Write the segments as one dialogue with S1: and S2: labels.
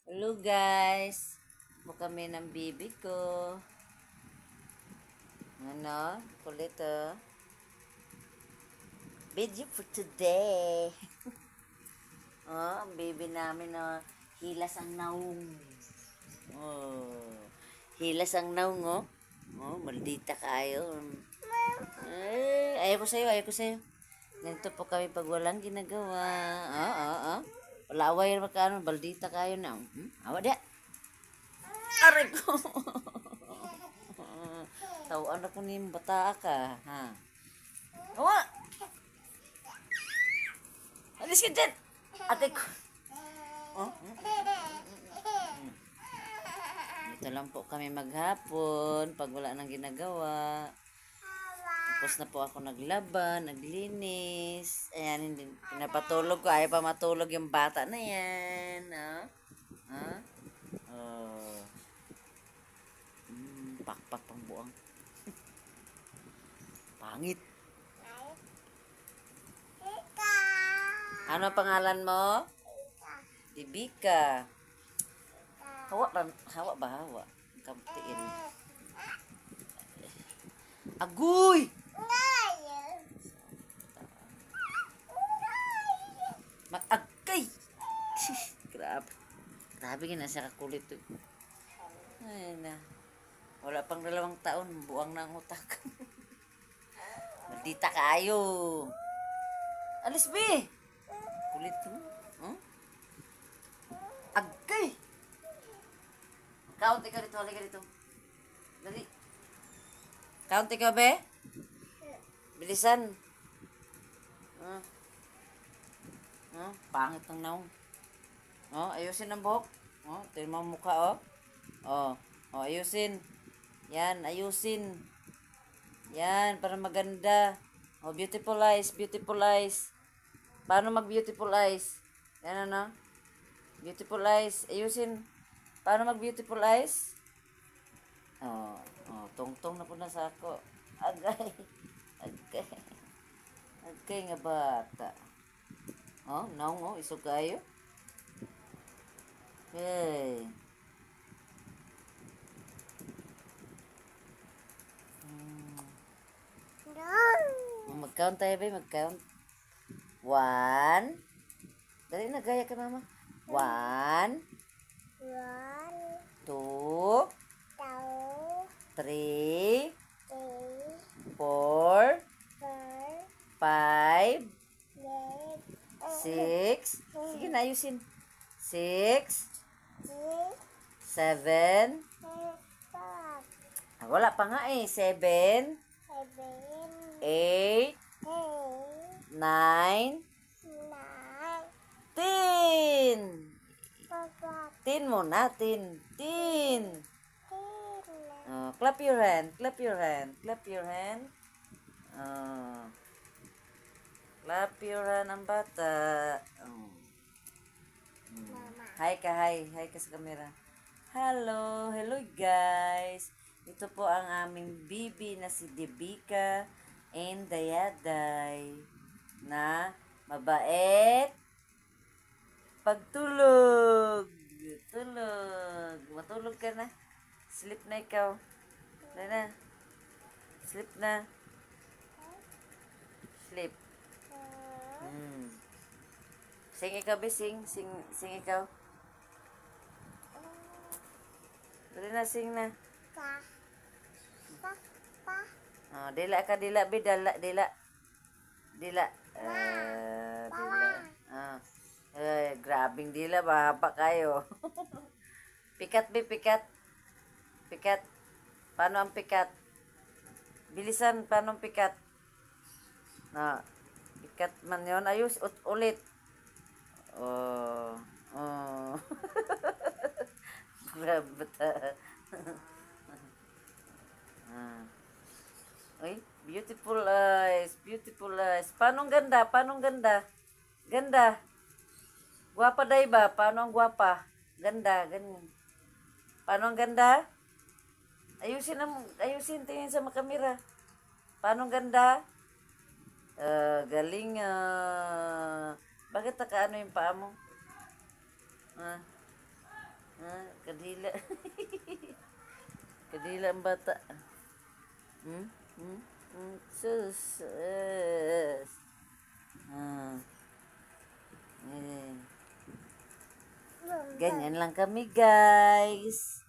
S1: Hello guys, po kami ng bibi ko. Ano? Kulit oh. Video for today. Oh, ang baby namin na hilas ang naong. Oh, hilas ang naong oh. Oh, maldita kayo. Ayaw ko sa'yo, ayaw ko sa'yo. Ganito po kami pag walang ginagawa. Wala away naman ka, baldita kayo na. Awa dia. Aray ko. Tawaan ako ni bata ka, ha? Awa! Alis ka dyan! Ate ko. Oh? Dito lang po kami maghapon pag wala nang ginagawa. Tapos na po ako naglaban, naglinis. Ayan, hindi, pinapatulog ko. Ayaw pa matulog yung bata na yan. Ha? Ha? Oh. Pakpak pang buang. Pangit. Ano pangalan mo? Bibika. Hawa ba hawa? Kamtiin. Agoy! Mag-agkay! Grabe. Grabe na siya kakulit to. Ay na. Wala pang 2 taon, buwang na ang utak. Maldita kayo. Alis be! Kulit to. Huh? Agkay! Count ikaw dito, halika dito. Dali. Count ikaw be? Bilisan. Pangit ng naong. Ayusin ang buhok. Ito yung mukha, oh. Ayusin. Yan, ayusin. Yan, para maganda. Beautiful eyes, beautiful eyes. Paano mag-beautiful eyes? Yan, ano? Beautiful eyes. Ayusin. Paano mag-beautiful eyes? Tungtong na po na sa ako. Agay. Agay. Agay nga bata. Naong, isog kayo. Okay. Mag-count tayo ba? Mag-count. 1. Dali na, gaya ka mama. 1, 2, 3, 4, 5, 6. Sige na, ayusin. 6, 7. Wala pa nga eh. 7, 8, 9, 10. 10 muna, 10. 10. Clap your hand, clap your hand, clap your hand. Clap your hand ang bata. Hi ka, hi. Hi ka sa camera. Hello, hello guys. Ito po ang aming bibi na si Debika and Dayaday na mabait pagtulog. Tulog. Matulog ka na. Sleep na ikaw. Na. Sleep na. Sleep. Sing ikaw, be. Sing ikaw. Dali na, sing na. Dila ka, dila, be. Dila. Dila. Dila. Grabing dila. Mahaba kayo. Pikat, be. Pikat. Pikat. Paano ang pikat? Bilisan, paano ang pikat? Pikat man yun. Ayos, ulit. Grabe ta. Uy, beautiful eyes, beautiful eyes. Paano ang ganda? Paano ang ganda? Ganda. Guwapa day ba? Paano ang guwapa? Ganda, ganyan. Paano ang ganda? Ayusin, tingin sa makamera. Paano ang ganda? Galing. Bakit nakaano yung paa mo? Kadila. Kadila ang bata. Hmm? Hmm? Sus. Ah. Eh. Ganyan lang kami, guys.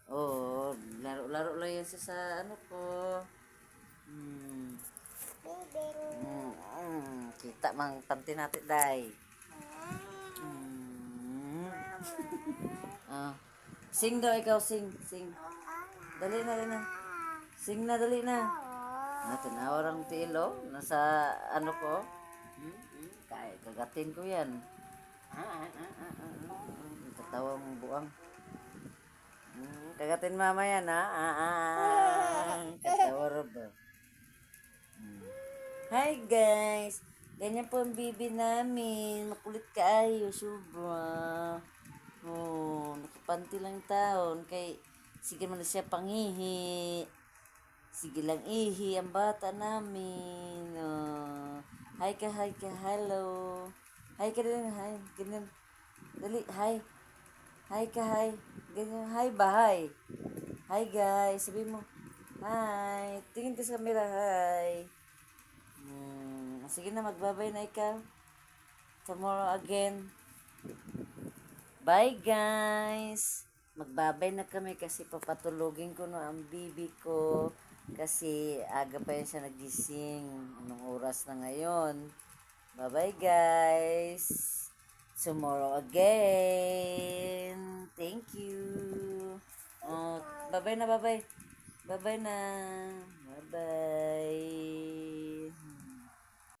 S1: Oh, laro-laro lang yan sa ano ko. Hmm. Kita mang panty natin, day. Hmm. Ah. Sing daw ikaw, sing, sing. Dali na, dali na. Sing na, dali na. Tinawa ang tilo. Nasa ano ko. Kaya kagatin ko yan. Tatawa mong buang. Kagatin mama yan, ha? Katawa ro ba? Hi, guys. Ganyan po ang bibi namin. Makulit kaayo, sobra. Oh, nakapanty lang taon. Kay, sige man na siya pangihi. Sige lang ihi ang bata namin. Oh. Hi ka, hello. Hi ka din, hi. Ganyan. Dali, hi. Hi ka, hi. Ganyan, hi ba, hi. Hi guys, sabi mo. Hi. Tingin ka sa camera, hi. Sige na, magbabay na ikaw. Tomorrow again. Bye guys. Magbabay na kami kasi papatulogin ko no ang bibi ko. Kasi aga pa yan siya nagising. Anong oras na ngayon? Bye-bye guys. Tomorrow again. Thank you. Oh, bye-bye na, bye-bye. Bye-bye na. Bye-bye.